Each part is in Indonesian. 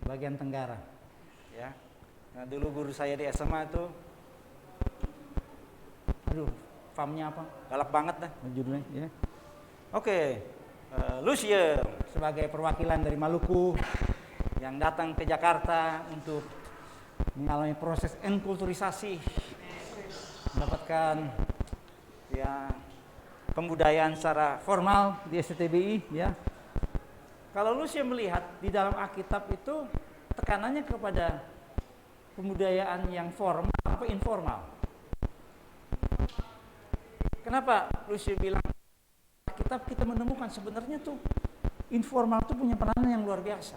bagian tenggara. Ya. Nah, dulu guru saya di SMA itu, aduh, famnya apa? Galak banget dah judulnya. Ya. Oke, Lucia sebagai perwakilan dari Maluku yang datang ke Jakarta untuk mengalami proses enkulturisasi, mendapatkan ya pembudayaan secara formal di STBI. Ya. Kalau Lucia melihat di dalam Alkitab itu tekanannya kepada pembudayaan yang formal atau informal. Kenapa Lucia bilang Alkitab kita menemukan sebenarnya tuh informal tuh punya peranan yang luar biasa.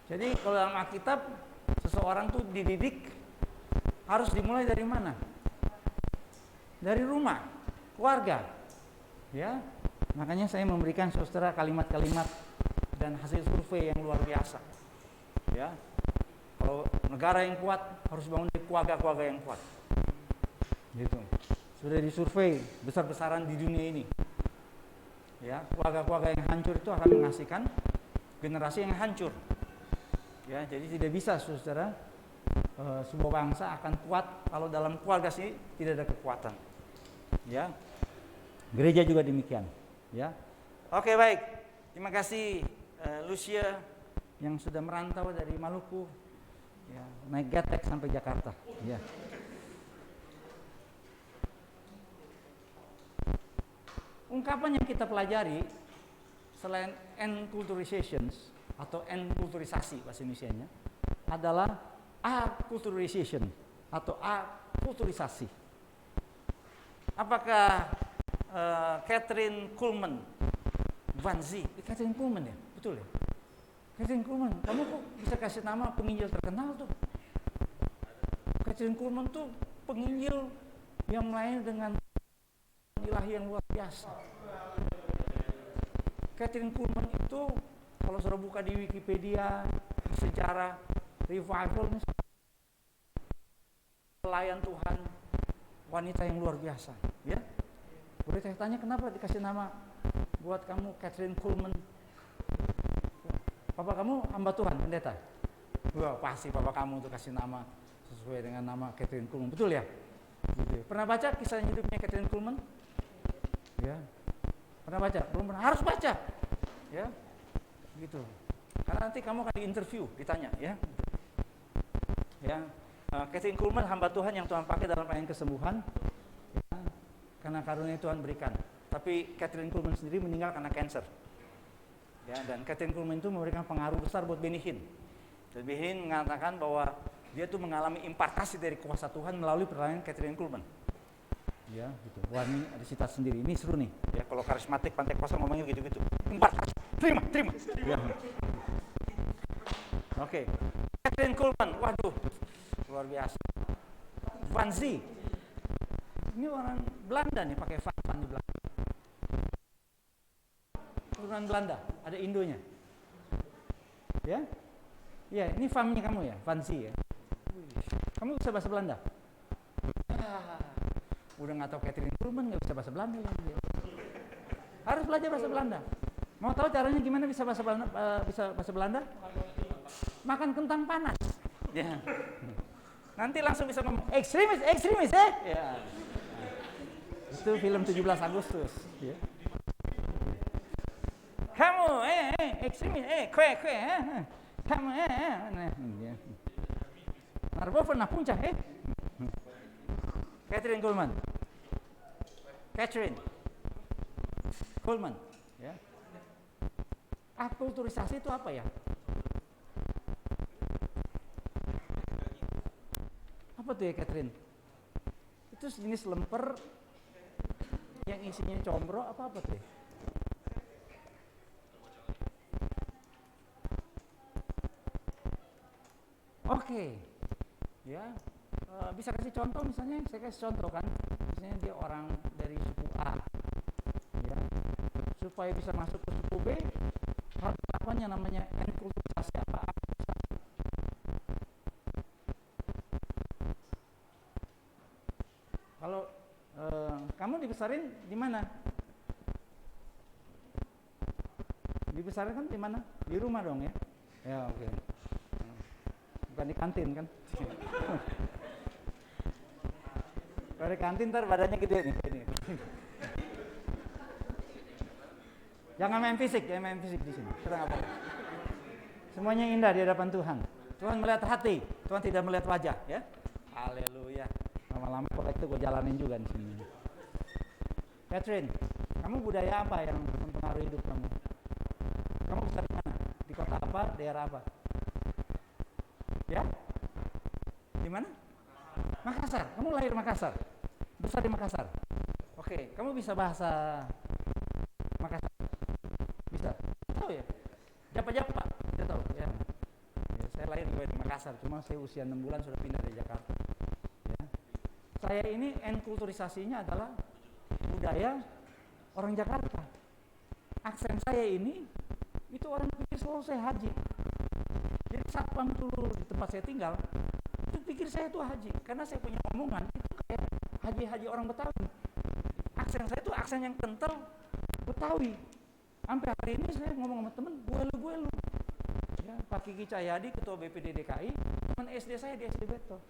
Jadi kalau dalam Alkitab seseorang tuh dididik harus dimulai dari mana? Dari rumah, keluarga. Ya. Makanya saya memberikan saudara kalimat-kalimat dan hasil survei yang luar biasa. Ya. Kalau negara yang kuat harus bangun dari keluarga-keluarga yang kuat. Gitu. Sudah disurvei besar-besaran di dunia ini. Ya, keluarga-keluarga yang hancur itu akan menghasilkan generasi yang hancur. Ya, jadi tidak bisa saudara sebuah bangsa akan kuat kalau dalam keluarga sih tidak ada kekuatan. Ya. Gereja juga demikian, ya. Oke, baik. Terima kasih Lucia yang sudah merantau dari Maluku, ya, naik getek sampai Jakarta, ya. Ungkapan yang kita pelajari selain enculturations atau enkulturisasi bahasa Indonesianya adalah aculturation atau akulturisasi. Apakah Kathryn Kuhlman, Vanzi, Kathryn Kuhlman ya, betul ya? Kathryn Kuhlman, kamu kok bisa kasih nama penginjil terkenal tuh? Kathryn Kuhlman tuh penginjil yang melayani dengan ilahi yang luar biasa. Kathryn Kuhlman itu kalau saudara buka di Wikipedia sejarah revival, pelayan Tuhan, wanita yang luar biasa, ya. Boleh saya tanya kenapa dikasih nama buat kamu Kathryn Kuhlman? Papa kamu hamba Tuhan, pendeta? Wah, pasti papa kamu tuh kasih nama sesuai dengan nama Kathryn Kuhlman, betul ya? Gitu. Pernah baca kisah hidupnya Kathryn Kuhlman? Ya. Pernah baca? Belum pernah? Harus baca. Ya. Gitu. Karena nanti kamu akan diinterview, ditanya, ya. Ya. Kathryn Kuhlman hamba Tuhan yang Tuhan pakai dalam pelayanan kesembuhan, ya, karena karunia Tuhan berikan. Tapi Kathryn Kuhlman sendiri meninggal karena kanker. Ya, dan Kathryn Kuhlman itu memberikan pengaruh besar buat Benny Hinn. Dan Benny Hinn mengatakan bahwa dia tuh mengalami impartasi dari kuasa Tuhan melalui pelayanan Kathryn Kuhlman. Ya, gitu. Wah, ini ada sitat sendiri. Ini seru nih. Ya, kalau karismatik pantai kosong ngomongnya gitu-gitu. Impartasi. Terima. Ya. Oke. Kathryn Kuhlman, waduh. Luar biasa. Vanzi. Ini orang Belanda nih, pakai van di belakang. Keturunan Belanda, ada Indonya. Ya? Ya, ini famnya kamu ya, Vanzi ya. Kamu bisa bahasa Belanda? Udah nggak tahu Kathryn Kuhlman, nggak bisa bahasa Belanda lagi. Ya. Harus belajar bahasa Belanda. Mau tahu caranya gimana bisa bahasa Belanda? Makan kentang panas. Ya. Nanti langsung bisa ngomong ekstremis, ya. Itu film 17 Agustus. Ya. Kamu, ekstremis, kue, kamu, nah, ya. Narbo pernah puncak, Kathryn Kuhlman. Kathryn Kuhlman, ya. Akulturisasi itu apa ya? Apa tuh ya, Kathryn? Itu sejenis lemper yang isinya combro apa tuh ya? Oke. Ya. Bisa kasih contoh misalnya, saya kasih contoh kan. Misalnya dia orang dari suku A. Ya. Supaya bisa masuk ke suku B, harus apa yang namanya enkulturisasi apa? Kamu dibesarin di mana? Dibesarin kan di mana? Di rumah dong ya? Ya oke. Bukan di kantin kan? Kalau di kantin ntar badannya gede nih. Jangan main fisik di sini. Kita nggak boleh. Semuanya indah di hadapan Tuhan. Tuhan melihat hati, Tuhan tidak melihat wajah, ya. Haleluya. Lama-lama proyek itu gue jalanin juga di sini. Catherine, kamu budaya apa yang mempengaruhi hidup kamu? Kamu besar di mana? Di kota apa? Daerah apa? Ya? Di mana? Makassar. Kamu lahir di Makassar. Besar di Makassar. Oke, kamu bisa bahasa Makassar? Bisa? Tahu ya? Japa-japa? Tidak tahu ya. Ya, saya lahir juga di Makassar, cuma saya usia 6 bulan sudah pindah dari Jakarta. Ya. Saya ini enkulturisasinya adalah budaya orang Jakarta. Aksen saya ini, itu orang pikir selalu saya haji. Jadi satpam dulu di tempat saya tinggal, itu pikir saya itu haji, karena saya punya omongan itu kayak haji-haji orang Betawi. Aksen saya itu aksen yang kental Betawi. Sampai hari ini saya ngomong sama temen, gue lu. Ya, Pak Kiki Cahyadi, Ketua BPD DKI, teman SD saya di SD Beto.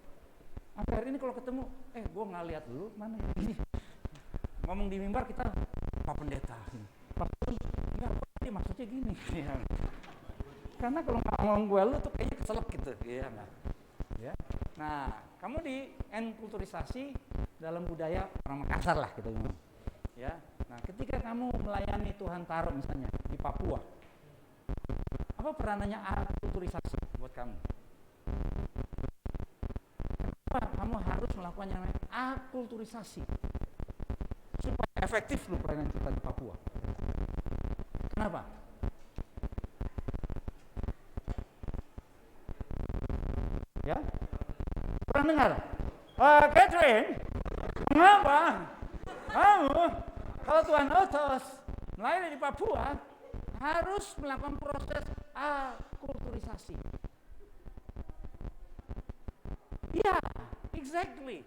Sampai hari ini kalau ketemu, gue nggak lihat lu mana ini. Ngomong di mimbar kita, Pak Pendeta. Pak enggak, dia maksudnya gini. Ya. Karena kalau ngomong gue lu tuh kayaknya keselak gitu, ya enggak. Ya. Nah, kamu di enkulturisasi dalam budaya orang Makassar lah gitu. Ya. Nah, ketika kamu melayani Tuhan taruh misalnya di Papua, apa peranannya akulturisasi buat kamu? Kenapa kamu harus melakukan yang namanya akulturisasi supaya efektif lu pelayanan kita di Papua? Kenapa? Ya, pernah dengar? Catherine, kenapa kamu kalau Tuhan utus melayani di Papua harus melakukan proses akulturisasi? Ya, exactly.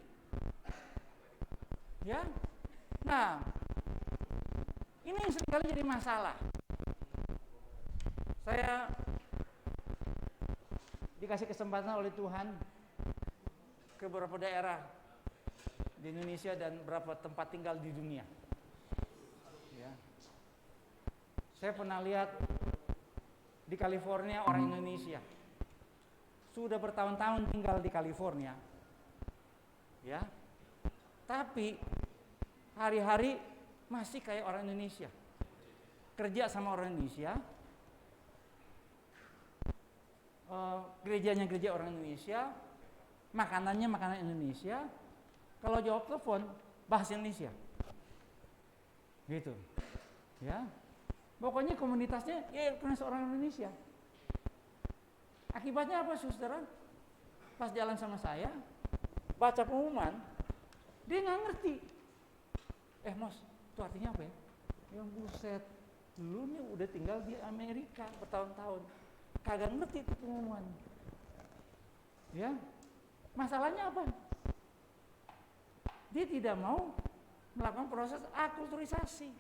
Ya, nah ini yang seringkali jadi masalah. Saya dikasih kesempatan oleh Tuhan ke beberapa daerah di Indonesia dan beberapa tempat tinggal di dunia. Ya. Saya pernah lihat di California orang Indonesia sudah bertahun-tahun tinggal di California, ya, tapi hari-hari masih kayak orang Indonesia, kerja sama orang Indonesia. Gerejanya gereja orang Indonesia, makanannya makanan Indonesia, kalau jawab telepon bahasa Indonesia, gitu, ya. Pokoknya komunitasnya ya karena seorang Indonesia. Akibatnya apa, saudara? Pas jalan sama saya, baca pengumuman, dia nggak ngerti. Mas, itu artinya apa ya? Yang buset, lu nih udah tinggal di Amerika bertahun-tahun. Kagak ngerti itu pengumuman. Ya, masalahnya apa? Dia tidak mau melakukan proses akulturisasi.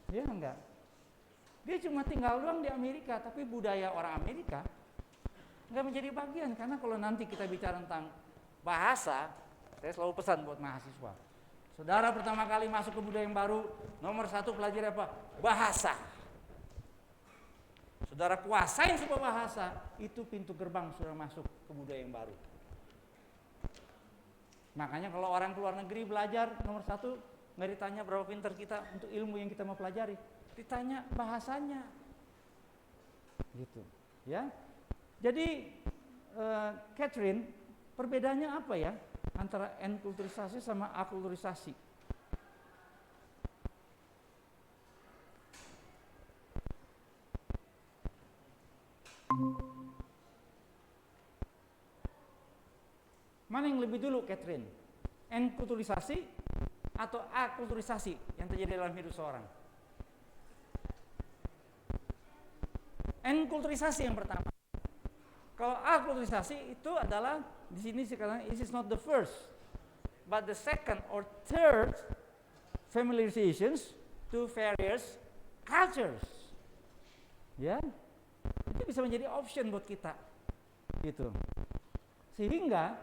Ya enggak. Dia cuma tinggal doang di Amerika, tapi budaya orang Amerika enggak menjadi bagian. Karena kalau nanti kita bicara tentang bahasa, saya selalu pesan buat mahasiswa. Saudara pertama kali masuk ke budaya yang baru, nomor 1 pelajari apa? Bahasa. Saudara kuasain sebuah bahasa, itu pintu gerbang sudah masuk ke budaya yang baru. Makanya kalau orang keluar negeri belajar, nomor 1 nggak ditanya berapa pintar kita untuk ilmu yang kita mau pelajari, ditanya bahasanya, gitu, ya. Jadi Catherine, perbedaannya apa ya antara enkulturisasi sama akulturisasi? Mana yang lebih dulu, Catherine? Enkulturisasi atau akulturisasi yang terjadi dalam hidup seorang? Enkulturisasi yang pertama. Kalau akulturisasi itu adalah di sini sekarang this is not the first. but the second or third familiarizations to various cultures. Ya, itu bisa menjadi option buat kita, gitu. Sehingga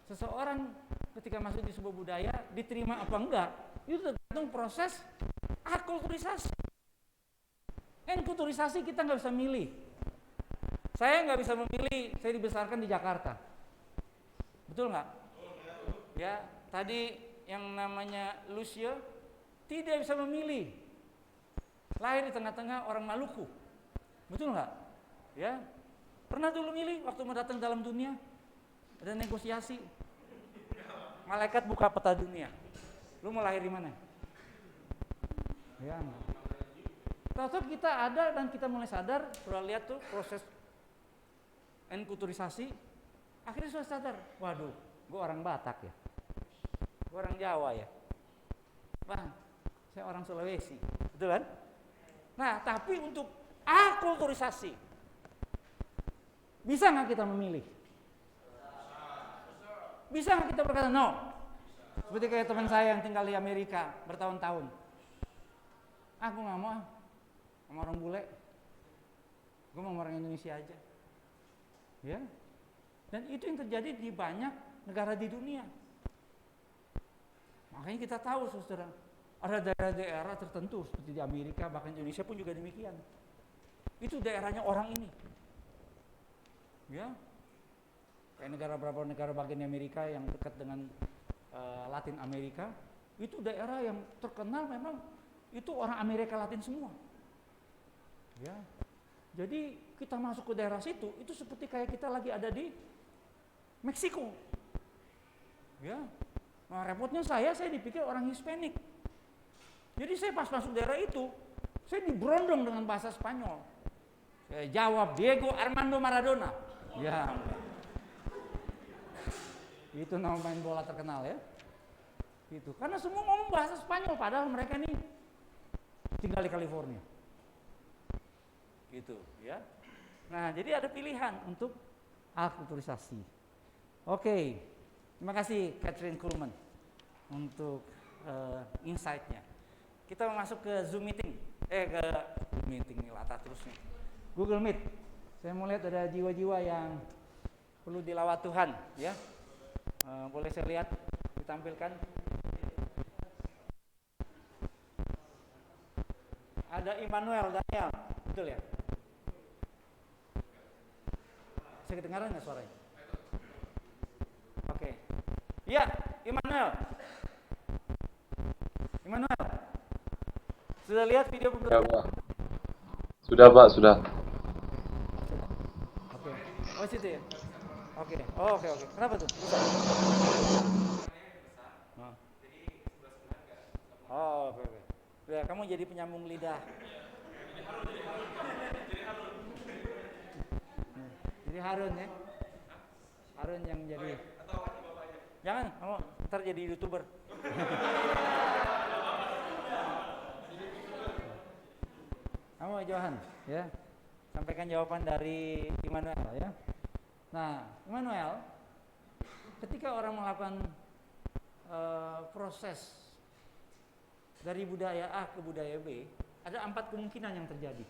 seseorang ketika masuk di sebuah budaya diterima apa enggak, itu tergantung proses akulturisasi. Enkulturisasi kita nggak bisa milih. Saya nggak bisa memilih, saya dibesarkan di Jakarta, betul nggak? Ya, tadi yang namanya Lucio tidak bisa memilih, lahir di tengah-tengah orang Maluku, betul nggak? Ya, pernah dulu milih waktu mau datang dalam dunia, ada negosiasi, malaikat buka peta dunia, lu mau lahir di mana? Ya, tahu kita ada dan kita mulai sadar, sudah lihat tuh proses enkulturisasi, akhirnya sudah sadar, waduh, gue orang Batak ya, gue orang Jawa ya, bang, saya orang Sulawesi, betul kan? Nah, tapi untuk akulturisasi, bisa nggak kita memilih? Bisa nggak kita berkata no? Seperti kayak teman saya yang tinggal di Amerika bertahun-tahun, aku nggak mau sama orang bule, gue mau orang Indonesia aja, ya. Dan itu yang terjadi di banyak negara di dunia. Makanya kita tahu, saudara, ada daerah-daerah tertentu seperti di Amerika, bahkan Indonesia pun juga demikian. Itu daerahnya orang ini, ya. Kayak beberapa negara bagian Amerika yang dekat dengan Latin Amerika, itu daerah yang terkenal memang itu orang Amerika Latin semua. Ya, jadi kita masuk ke daerah situ, itu seperti kayak kita lagi ada di Meksiko. Ya, nah repotnya saya dipikir orang Hispanik. Jadi saya pas masuk daerah itu, saya diberondong dengan bahasa Spanyol. Saya jawab Diego Armando Maradona. Ya, itu nama main bola terkenal ya. Itu karena semua ngomong bahasa Spanyol, padahal mereka nih tinggal di California. Gitu ya. Nah, jadi ada pilihan untuk akulturisasi. Oke, terima kasih Catherine Kuhlman untuk insight-nya. Kita masuk ke Zoom meeting, ke meeting nih latar terusnya. Google Meet. Saya mau lihat ada jiwa-jiwa yang perlu dilawat Tuhan, ya. Boleh saya lihat ditampilkan? Ada Immanuel Daniel, betul ya? Bisa kedengaran nggak suaranya? Oke. Iya, Immanuel. Immanuel. Sudah lihat video pembelajaran? Ya, Pak. Sudah, Pak, sudah. Oke. Oh, situ ya. Oke. Oh, oke. Kenapa tuh? Oh, oke. Ya, kamu jadi penyambung lidah. Jadi Harun ya. Harun yang jadi. Jangan, kamu ntar jadi YouTuber. Kamu Johan, ya. Sampaikan jawaban dari Immanuel ya. Nah, Immanuel, ketika orang melakukan proses dari budaya A ke budaya B, ada 4 kemungkinan yang terjadi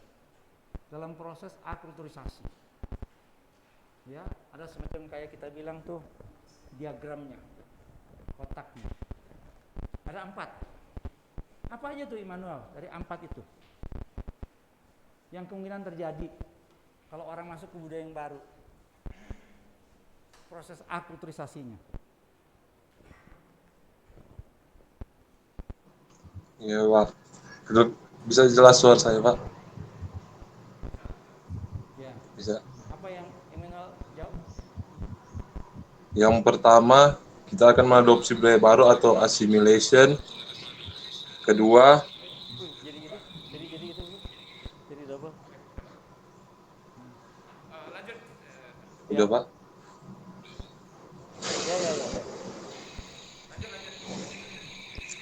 dalam proses akulturisasi. Ya, ada semacam kayak kita bilang tuh diagramnya, kotaknya. Ada 4. Apa aja tuh Immanuel dari 4 itu? Yang kemungkinan terjadi kalau orang masuk ke budaya yang baru, proses akulturisasinya. Ya, Pak. Bisa jelas suara saya, Pak? Ya. Bisa. Apa yang Immanuel jawab? Yang pertama, kita akan mengadopsi budaya baru atau assimilation. Kedua, Jadi gitu. Jadi double. Lanjut. udah, Pak. Ya.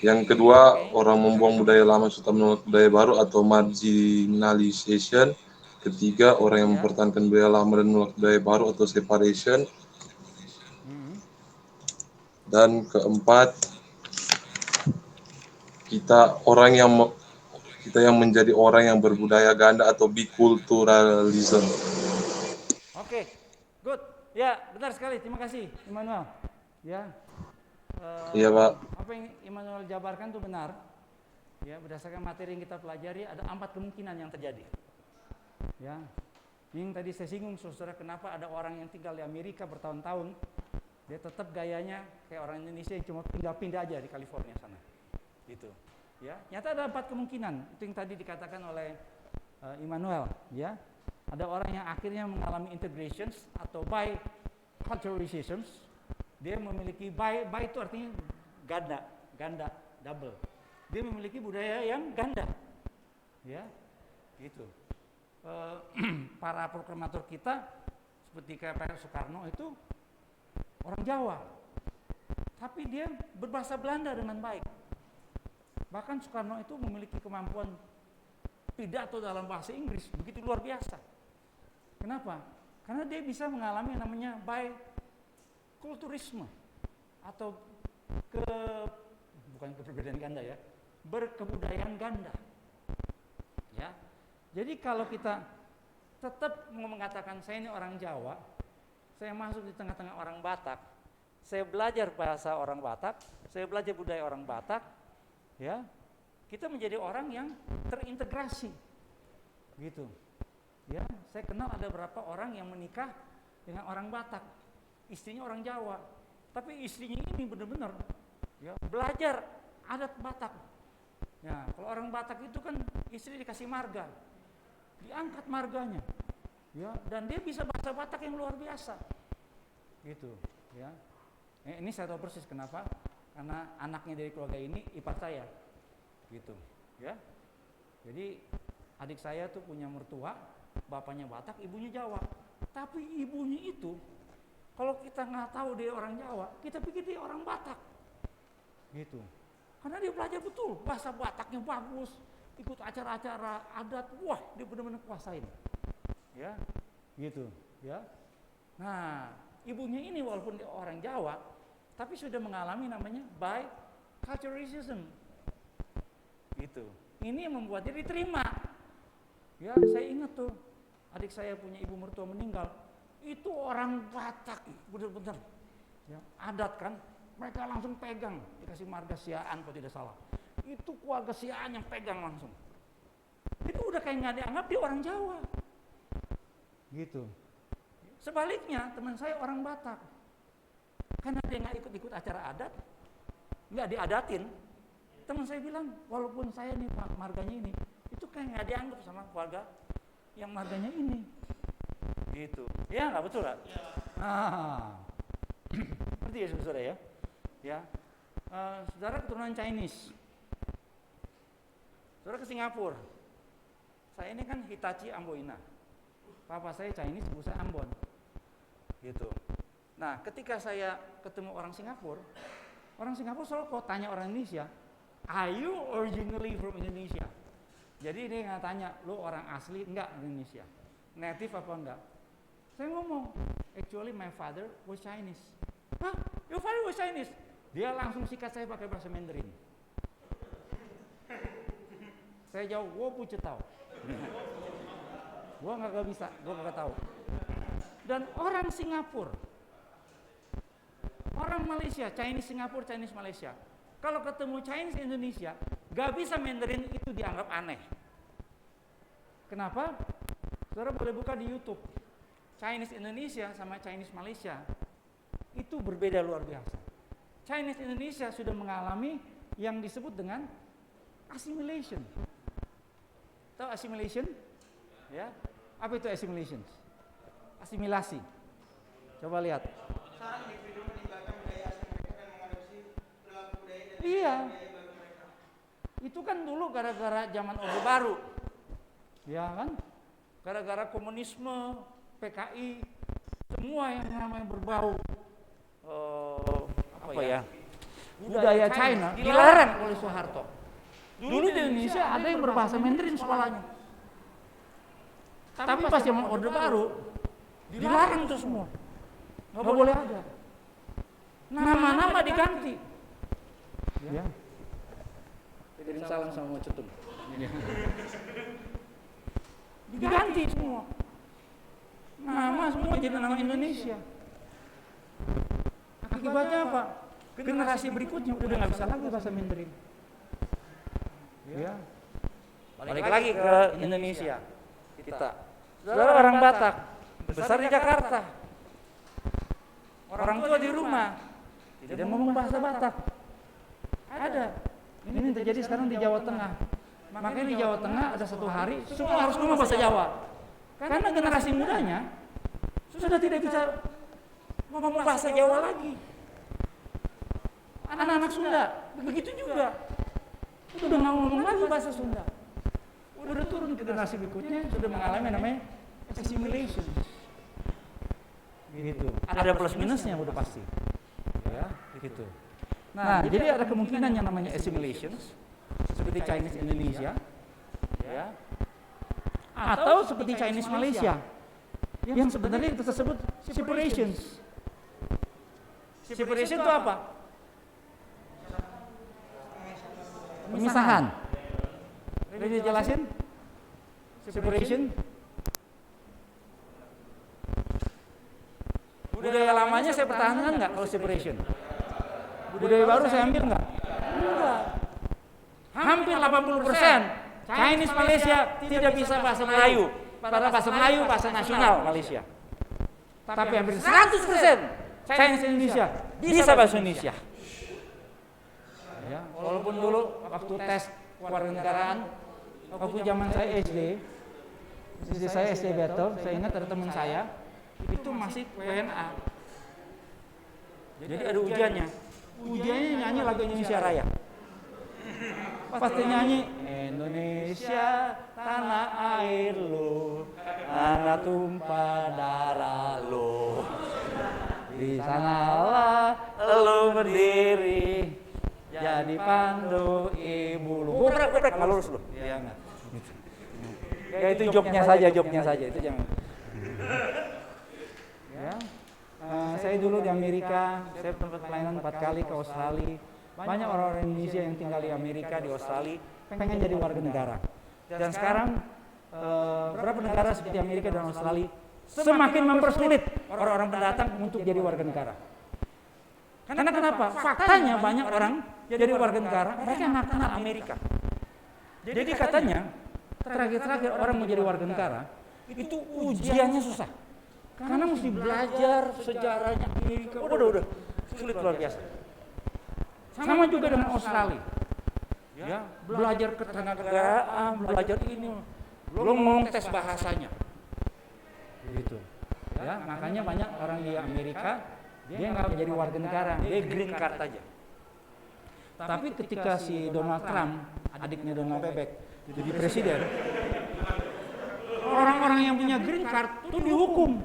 Yang kedua, orang membuang budaya lama serta menolak budaya baru atau marginalization. Ketiga, orang yang mempertahankan budaya lama dan menolak budaya baru atau separation. Dan keempat, kita yang menjadi orang yang berbudaya ganda atau biculturalism. Oke, good. Ya, benar sekali. Terima kasih, Immanuel. Ya, Iya, Pak. apa yang Immanuel jabarkan itu benar. Ya, berdasarkan materi yang kita pelajari ada 4 kemungkinan yang terjadi. Ya, yang tadi saya singgung, saudara, kenapa ada orang yang tinggal di Amerika bertahun-tahun, dia tetap gayanya kayak orang Indonesia yang cuma pindah-pindah aja di California sana, gitu. Ya, nyata ada 4 kemungkinan. Itu yang tadi dikatakan oleh Immanuel. Ya, ada orang yang akhirnya mengalami integrations atau biculturalism. Dia memiliki bi itu artinya ganda, double. Dia memiliki budaya yang ganda, ya, gitu. Para proklamator kita seperti kayak Pak Soekarno itu orang Jawa, tapi dia berbahasa Belanda dengan baik. Bahkan Soekarno itu memiliki kemampuan pidato dalam bahasa Inggris begitu luar biasa. Kenapa? Karena dia bisa mengalami yang namanya bikulturisme atau bukan keberbedaan ganda ya, berkebudayaan ganda. Ya. Jadi kalau kita tetap mau mengatakan saya ini orang Jawa, saya masuk di tengah-tengah orang Batak, saya belajar bahasa orang Batak, saya belajar budaya orang Batak, ya, kita menjadi orang yang terintegrasi, gitu. Ya, saya kenal ada beberapa orang yang menikah dengan orang Batak, istrinya orang Jawa, tapi istrinya ini benar-benar ya, belajar adat Batak. Ya, kalau orang Batak itu kan istri dikasih marga, diangkat marganya, ya, dan dia bisa bahasa Batak yang luar biasa, gitu. Ya, ini saya tahu persis kenapa, karena anaknya dari keluarga ini ipar saya, gitu. Ya, jadi adik saya tuh punya mertua, bapaknya Batak, ibunya Jawa. Tapi ibunya itu, kalau kita nggak tahu dia orang Jawa, kita pikir dia orang Batak, gitu. Karena dia belajar betul, bahasa Bataknya bagus, ikut acara-acara adat, wah dia benar-benar kuasain, ya, gitu, ya. Nah, ibunya ini walaupun dia orang Jawa, tapi sudah mengalami namanya biculturalism, gitu. Ini yang membuat dia diterima. Ya, saya ingat tuh, adik saya punya ibu mertua meninggal, itu orang Batak, benar-benar, ya, adat kan, mereka langsung pegang, dikasih marga Siaan kalau tidak salah, itu keluarga Siaan yang pegang langsung, itu udah kayak nggak dianggap dia orang Jawa, gitu. Sebaliknya teman saya orang Batak, karena dia nggak ikut-ikut acara adat, nggak diadatin, teman saya bilang, walaupun saya nih marganya ini, itu kayak nggak dianggap sama keluarga yang marganya ini, gitu. Ya nggak betul nggak? Seperti ya saudara ya. Ya, saudara keturunan Chinese, saudara ke Singapura. Saya ini kan Hitachi Amboina, papa saya Chinese, ibu saya Ambon, gitu. Nah, ketika saya ketemu orang Singapura selalu kok tanya orang Indonesia, are you originally from Indonesia? Jadi dia nggak tanya, lu orang asli enggak Indonesia, native apa enggak? Saya ngomong, actually my father was Chinese. Hah? Your father was Chinese? Dia langsung sikat saya pakai bahasa Mandarin. Saya jawab, gua punya tahu. Gua nggak bisa, gua nggak tahu. Dan orang Singapura, orang Malaysia, Chinese Singapura, Chinese Malaysia, kalau ketemu Chinese Indonesia, gak bisa Mandarin, itu dianggap aneh. Kenapa? Saudara boleh buka di YouTube, Chinese Indonesia sama Chinese Malaysia, itu berbeda luar biasa. Chinese Indonesia sudah mengalami yang disebut dengan assimilation. Tahu assimilation? Ya. Apa itu assimilation? Asimilasi. Coba lihat. Iya. Itu kan dulu gara-gara zaman Orde Baru. Ya kan? Gara-gara komunisme, PKI, semua yang namanya berbau budaya China dilarang oleh Soeharto. Dulu di Indonesia ada yang berbahasa Mandarin sekolahnya. Tapi pas zaman Orde Baru dilarang itu semua. Nggak boleh ada. nama-nama diganti. Ya. Kirim salam sama Cetung. Diganti semua. Nama semua jadi nama Indonesia. Akibatnya apa? Generasi berikutnya udah nggak bisa lagi bahasa Mandarin. Ya. Balik lagi ke Indonesia. Kita. Saudara orang Batak, besar di Jakarta. Orang tua di rumah tidak ngomong bahasa Batak. Ada. Ini terjadi sekarang di Jawa Tengah. Makanya di Jawa Tengah ada satu hari semua harus ngomong bahasa Jawa. Karena generasi mudanya sudah tidak bisa ngomong bahasa Jawa lagi. Anak-anak Sunda begitu juga. Udah nggak ngomong lagi bahasa Sunda. Udah turun ke generasi berikutnya sudah mengalami namanya assimilation. Gitu. Ada plus minusnya udah pasti. Ya, gitu. Nah, jadi ada kemungkinan yang namanya assimilation seperti Chinese Indonesia, ya, atau seperti Chinese Malaysia, yang sebenarnya kita sebut separations. Separation itu apa? Pemisahan. Boleh dijelasin? Separation. Budaya lamanya saya pertahankan nggak kalau separation? Budaya baru saya ambil nggak? Enggak. Hampir 80% Chinese Malaysia tidak bisa bahasa Melayu. Padahal bahasa Melayu bahasa nasional Malaysia. Tapi hampir 100% Chinese Indonesia bisa bahasa Indonesia. Ya, walaupun dulu waktu tes kewarganegaraan, waktu zaman saya SD saya SD Battle, saya ingat ada teman saya itu masih WNA. Jadi ada ujiannya. Ujiannya nyanyi lagu Indonesia Raya. Pasti nyanyi Indonesia tanah air lo, tanah tumpah darah lo. Di sanalah lo berdiri, jadi pandu ibu lo. Gobrek nggak lurus lo. Ya nggak. Ya itu jobnya saja itu jangan. Ya. Saya dulu di Amerika, saya tempat pelayanan 4 kali ke Australia. Banyak orang-orang Indonesia yang tinggal di Amerika, di Australia, pengen jadi warga negara. Dan sekarang beberapa negara seperti Amerika dan Australia semakin mempersulit orang-orang pendatang untuk jadi warga negara. Karena kenapa? Faktanya banyak orang jadi warga negara, mereka nggak kenal Amerika. Jadi katanya terakhir orang mau jadi warga negara itu ujiannya susah. Karena mesti belajar sejarahnya Amerika, udah sulit luar biasa. Sama juga dengan Australia, ya, belajar ketenagaraan, belajar ini, belum ngomong tes bahasanya, gitu. Ya, makanya banyak orang di Amerika dia nggak menjadi warga negara, dia green card aja. Tapi ketika si Donald Trump, adiknya Donald Bebek, jadi presiden, orang-orang yang punya green card itu dihukum.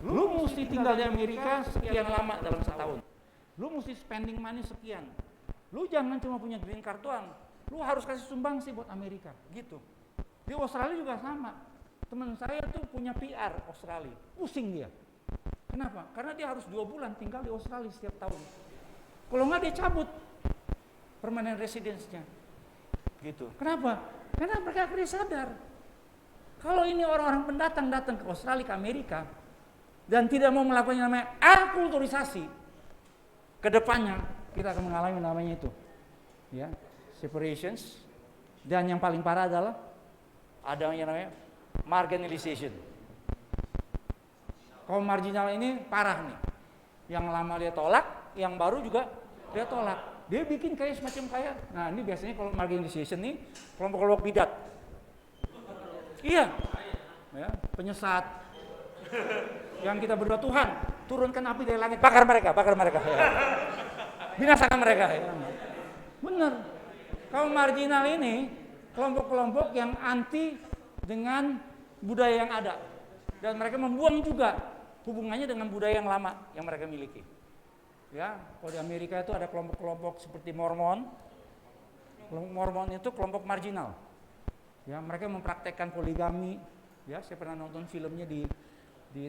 Lu mesti tinggal di Amerika sekian lama dalam setahun. Lu mesti spending money sekian. Lu jangan cuma punya green card doang. Lu harus kasih sumbangsi buat Amerika, gitu. Di Australia juga sama. Teman saya tuh punya PR Australia. Pusing dia. Kenapa? Karena dia harus 2 bulan tinggal di Australia setiap tahun. Kalau nggak dia cabut permanent residence-nya. Gitu. Kenapa? Karena mereka akhirnya sadar. Kalau ini orang-orang pendatang datang ke Australia, ke Amerika, dan tidak mau melakukan yang namanya akulturisasi, kedepannya kita akan mengalami namanya itu, ya, separations, dan yang paling parah adalah ada yang namanya marginalization. Kaum marginal ini parah nih, yang lama dia tolak, yang baru juga dia tolak, dia bikin kayak semacam kayak, nah ini biasanya kalau marginalization nih kelompok-kelompok bidat, iya, ya, penyesat. Yang kita berdoa, Tuhan turunkan api dari langit, bakar mereka ya. Binasakan mereka ya. Benar. Kaum marginal ini kelompok-kelompok yang anti dengan budaya yang ada, dan mereka membuang juga hubungannya dengan budaya yang lama yang mereka miliki. Ya, kalau di Amerika itu ada kelompok-kelompok seperti Mormon. Kelompok Mormon itu kelompok marginal. Ya, mereka mempraktekkan poligami. Ya, saya pernah nonton filmnya di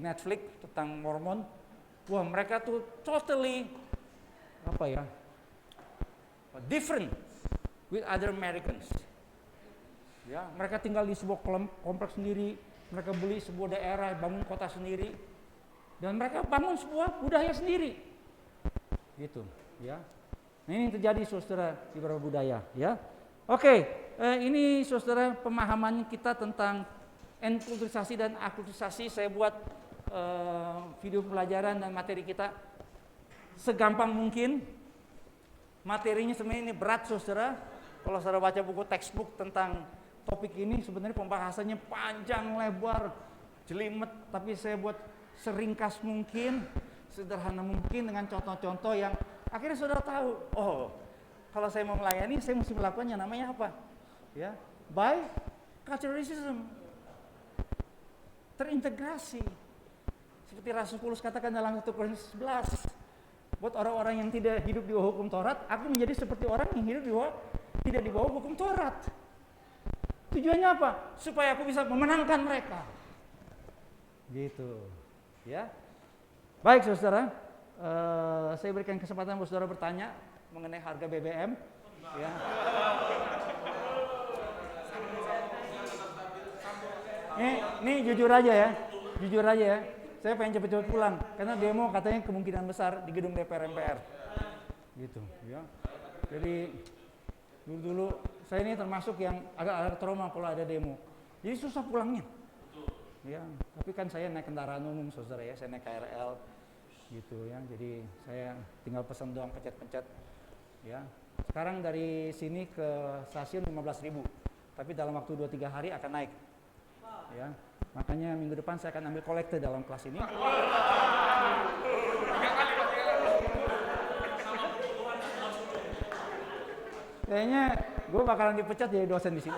Netflix tentang Mormon. Wah, mereka tuh totally apa ya, different with other Americans. Ya, mereka tinggal di sebuah kompleks sendiri, mereka beli sebuah daerah, bangun kota sendiri, dan mereka bangun sebuah budaya sendiri, gitu. Ya, nah, ini yang terjadi saudara di beberapa budaya. Ya, oke, ini saudara pemahaman kita tentang enkulturisasi dan akulturisasi. Saya buat video pelajaran dan materi kita segampang mungkin. Materinya sebenarnya ini berat saudara. Kalau saudara baca buku textbook tentang topik ini sebenarnya pembahasannya panjang lebar, jelimet, tapi saya buat seringkas mungkin, sederhana mungkin dengan contoh-contoh yang akhirnya saudara tahu, oh, kalau saya mau melayani saya mesti melakukan yang namanya apa? Ya, by culturalism. Terintegrasi. Seperti Rasul Paulus katakan dalam 1 Korintus 11, buat orang-orang yang tidak hidup di bawah hukum Taurat, aku menjadi seperti orang yang hidup tidak di bawah hukum Taurat. Tujuannya apa? Supaya aku bisa memenangkan mereka. Gitu. Ya. Baik saudara, saya berikan kesempatan buat saudara bertanya mengenai harga BBM. Ya. Ini jujur aja ya. Saya pengen cepet-cepet pulang karena demo katanya kemungkinan besar di gedung DPR MPR. Gitu, ya. Jadi dulu saya ini termasuk yang agak trauma kalau ada demo. Jadi susah pulangnya. Ya, tapi kan saya naik kendaraan umum saudara ya, saya naik KRL gitu ya. Jadi saya tinggal pesan doang, pencet-pencet. Ya. Sekarang dari sini ke stasiun 15.000. Tapi dalam waktu 2-3 hari akan naik. Ya. Makanya minggu depan saya akan ambil kolektor dalam kelas ini. Kayaknya gue bakalan dipecat jadi dosen di sini.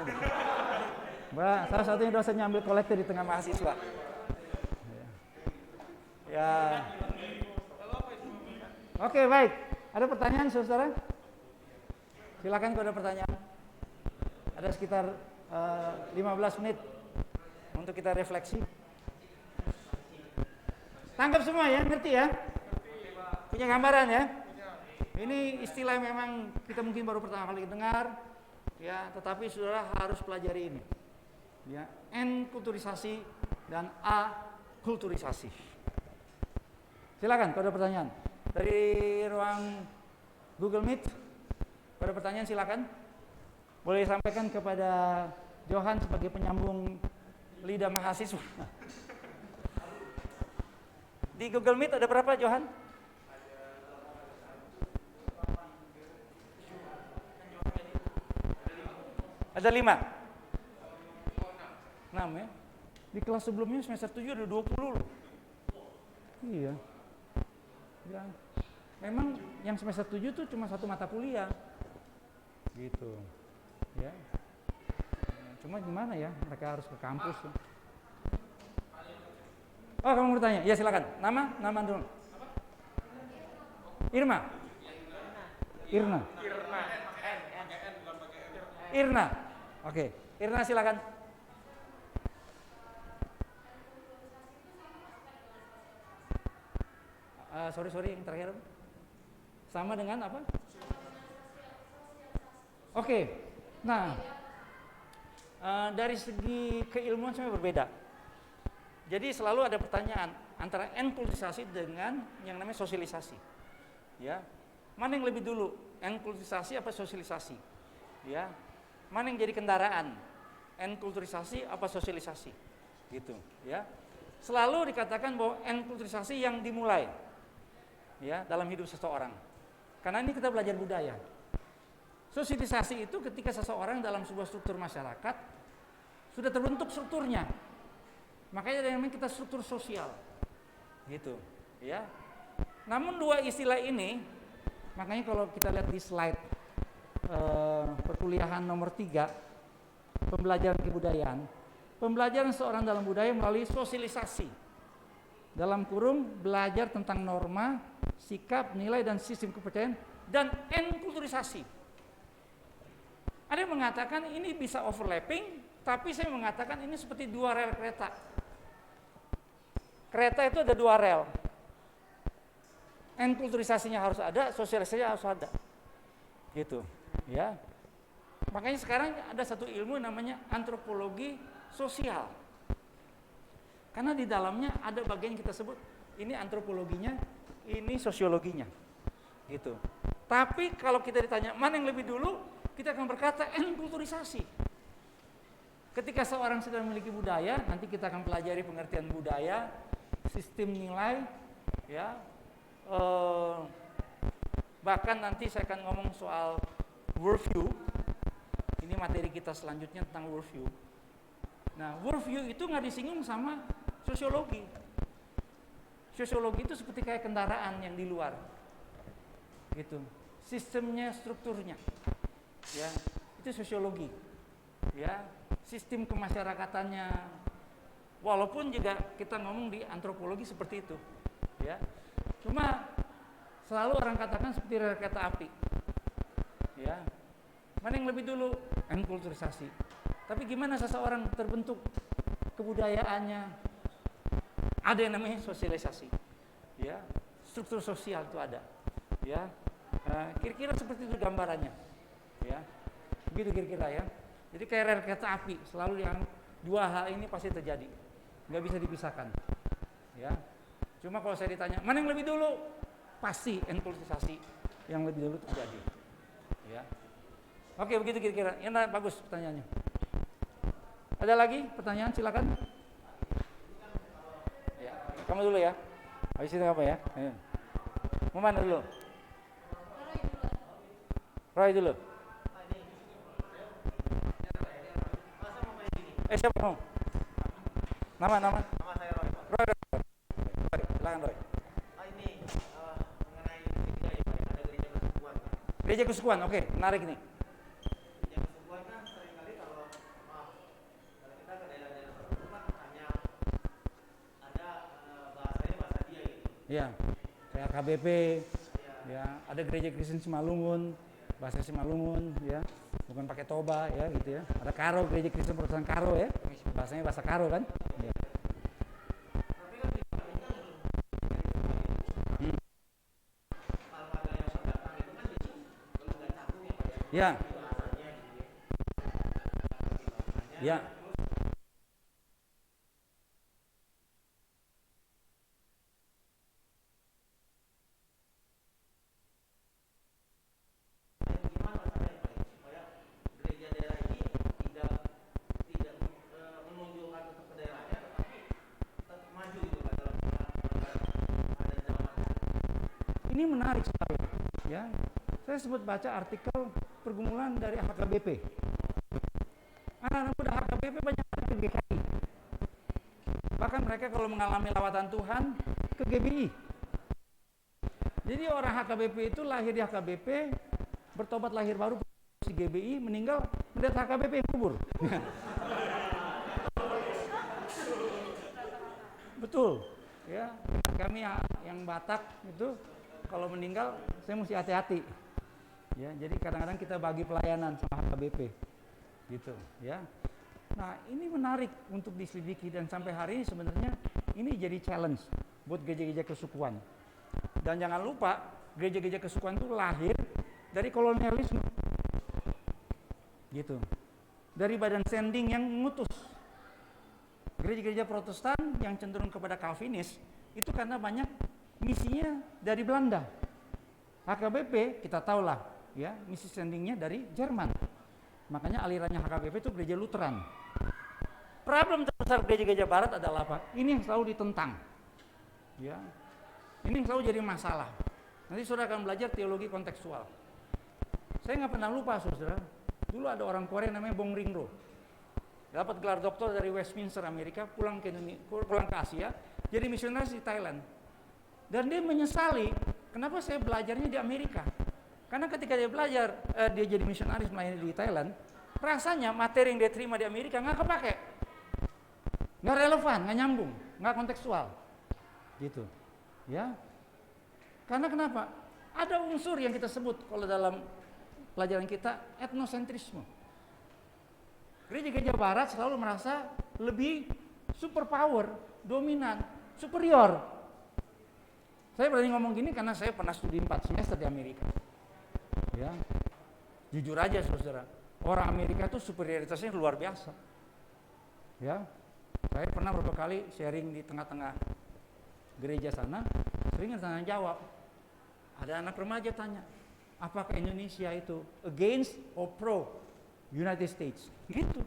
Salah satunya dosennya ambil kolektor di tengah mahasiswa. Ya. Oke, baik. Ada pertanyaan saudara? Silakan kalau ada pertanyaan. Ada sekitar 15 menit untuk kita refleksi. Tangkap semua ya, ngerti ya? Punya gambaran ya? Ini istilah yang memang kita mungkin baru pertama kali dengar, ya, tetapi saudara harus pelajari ini. Ya, enkulturisasi dan akulturisasi. Silakan kalau ada pertanyaan. Dari ruang Google Meet, kalau ada pertanyaan silakan. Boleh sampaikan kepada Johan sebagai penyambung lidah mahasiswa. Di Google Meet ada berapa, Johan? Ada 5. 6 ya. Di kelas sebelumnya semester 7 ada 20 loh. Iya. Ya. Memang yang semester 7 tuh cuma 1 mata kuliah. Gitu. Ya. Cuma gimana ya, mereka harus ke kampus. Ya. Oh, kamu bertanya? Ya silakan. Nama dulu. Irma. Irna. Oke, Irna silakan. Sorry yang terakhir. Sama dengan apa? Oke. Nah, dari segi keilmuan sebenarnya berbeda. Jadi selalu ada pertanyaan antara enkulturisasi dengan yang namanya sosialisasi. Ya, mana yang lebih dulu, enkulturisasi apa sosialisasi? Ya, mana yang jadi kendaraan, enkulturisasi apa sosialisasi? Gitu. Ya, selalu dikatakan bahwa enkulturisasi yang dimulai, ya, dalam hidup seseorang. Karena ini kita belajar budaya. Sosialisasi itu ketika seseorang dalam sebuah struktur masyarakat sudah terbentuk strukturnya. Makanya ada yang namanya kita struktur sosial. Gitu, ya. Namun dua istilah ini, makanya kalau kita lihat di slide perkuliahan nomor 3, pembelajaran kebudayaan, pembelajaran seorang dalam budaya melalui sosialisasi. Dalam kurung belajar tentang norma, sikap, nilai dan sistem kepercayaan dan enkulturisasi. Ada yang mengatakan ini bisa overlapping, tapi saya mengatakan ini seperti 2 rel kereta. Kereta itu ada 2 rel. enkulturisasinya harus ada, sosialisasinya harus ada. Gitu, ya. Makanya sekarang ada satu ilmu namanya antropologi sosial. Karena di dalamnya ada bagian kita sebut ini antropologinya, ini sosiologinya. Gitu. Tapi kalau kita ditanya mana yang lebih dulu, kita akan berkata enkulturisasi. Ketika seorang sudah memiliki budaya, nanti kita akan pelajari pengertian budaya, sistem nilai, ya. Bahkan nanti saya akan ngomong soal worldview. Ini materi kita selanjutnya tentang worldview. Nah, worldview itu nggak disinggung sama sosiologi. Sosiologi itu seperti kayak kendaraan yang di luar, gitu. Sistemnya, strukturnya, ya, itu sosiologi, ya. Sistem kemasyarakatannya. Walaupun juga kita ngomong di antropologi seperti itu, ya. Cuma selalu orang katakan seperti rel kereta api, ya. Mana yang lebih dulu? Enkulturisasi. Tapi gimana seseorang terbentuk kebudayaannya? Ada yang namanya sosialisasi, ya. Struktur sosial itu ada, ya. Kira-kira seperti itu gambarannya, ya. Begitu kira-kira, ya. Jadi kayak rel kereta api, selalu yang dua hal ini pasti terjadi, nggak bisa dipisahkan, ya. Cuma kalau saya ditanya mana yang lebih dulu, pasti enkulturisasi yang lebih dulu terjadi, ya. Oke, begitu kira-kira. Ya, bagus pertanyaannya. Ada lagi pertanyaan? Silakan. Ya, kamu dulu ya. Habis itu apa ya? Mau mana dulu? Roy dulu. Siapa mau? Nama. Nama saya Roy. Roy. Silakan Roy. Ini mengenai gereja ya, Pak. Ada gereja kesekuan. Gereja kesukuan, oke, menarik nih. Gereja kesekuan kan seringkali kalau kita ke daerah-daerah tertentu kan hanya ada bahasanya bahasa dia gitu. Ya, kayak KBP, ya, ada gereja Kristen Simalungun, bahasa Simalungun, ya, bukan pakai toba, ya, gitu ya. Ada Karo, gereja Kristen Protestan Karo, ya, bahasanya bahasa Karo kan. Ya. Tapi kan di Bandung kan armada yang pendatang itu kan jadi kalau nggak canggung ya, Pak ya. Ya, Bahasanya gitu ya. ya. Gimana caranya Pak ya, supaya gereja daerah ini tidak menonjolkan untuk ke daerahnya, tetapi tetap maju gitu Pak dalam ada zaman. Ini menarik sekali, ya. Saya sempat baca artikel pergumulan dari HKBP. Anak-anak muda HKBP banyak ke GKI. Bahkan mereka kalau mengalami lawatan Tuhan ke GBI. Jadi orang HKBP itu lahir di HKBP, bertobat lahir baru di GBI, meninggal melihat HKBP yang kubur. Betul, ya. Kami yang Batak itu kalau meninggal saya mesti hati-hati. Ya, jadi kadang-kadang kita bagi pelayanan sama HKBP. Gitu, ya. Nah, ini menarik untuk diselidiki dan sampai hari ini sebenarnya ini jadi challenge buat gereja-gereja kesukuan. Dan jangan lupa, gereja-gereja kesukuan itu lahir dari kolonialisme. Gitu. Dari badan standing yang mengutus. Gereja-gereja Protestan yang cenderung kepada Calvinis itu karena banyak misinya dari Belanda. HKBP kita tahulah, ya, misi standingnya dari Jerman. Makanya alirannya HKBP itu gereja Lutheran. Problem terbesar gereja-gereja Barat adalah apa? Ini yang selalu ditentang, ya. Ini yang selalu jadi masalah. Nanti saudara akan belajar teologi kontekstual. Saya nggak pernah lupa, saudara. Dulu ada orang Korea namanya Bong Ringro, dapat gelar doktor dari Westminster Amerika, pulang ke Asia, jadi misionaris di Thailand. Dan dia menyesali kenapa saya belajarnya di Amerika. Karena ketika dia belajar, dia jadi misionaris melayani di Thailand, rasanya materi yang dia terima di Amerika nggak kepake, nggak relevan, nggak nyambung, nggak kontekstual, gitu, ya. Karena kenapa? Ada unsur yang kita sebut kalau dalam pelajaran kita etnosentrisme. Gereja-gereja Barat selalu merasa lebih superpower, dominan, superior. Saya berani ngomong gini karena saya pernah studi 4 semester di Amerika. Ya, jujur aja saudara, orang Amerika itu superioritasnya luar biasa. Ya, saya pernah beberapa kali sharing di tengah-tengah gereja sana, sering tanya jawab. Ada anak remaja tanya, apakah Indonesia itu against or pro United States? Gitu.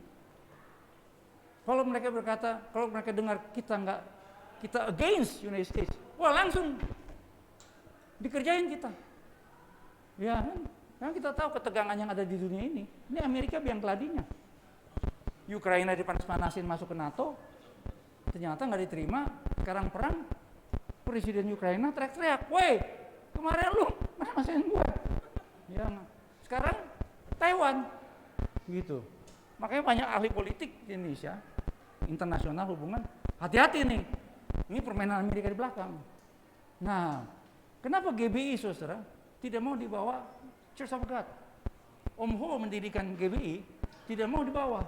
Kalau mereka berkata, kalau mereka dengar kita against United States, wah langsung dikerjain kita. Ya kan? Karena kita tahu ketegangan yang ada di dunia ini. Ini Amerika biang keladinya. Ukraina dipanas-panasin masuk ke NATO, ternyata nggak diterima. Sekarang perang, Presiden Ukraina teriak-teriak, "Woi, kemarin lu masih gue." Ya, sekarang Taiwan, gitu. Makanya banyak ahli politik di Indonesia, internasional hubungan, hati-hati nih. Ini permainan Amerika di belakang. Nah, kenapa GBI saudara tidak mau dibawa Church of God? Om Ho mendirikan GBI tidak mau dibawa.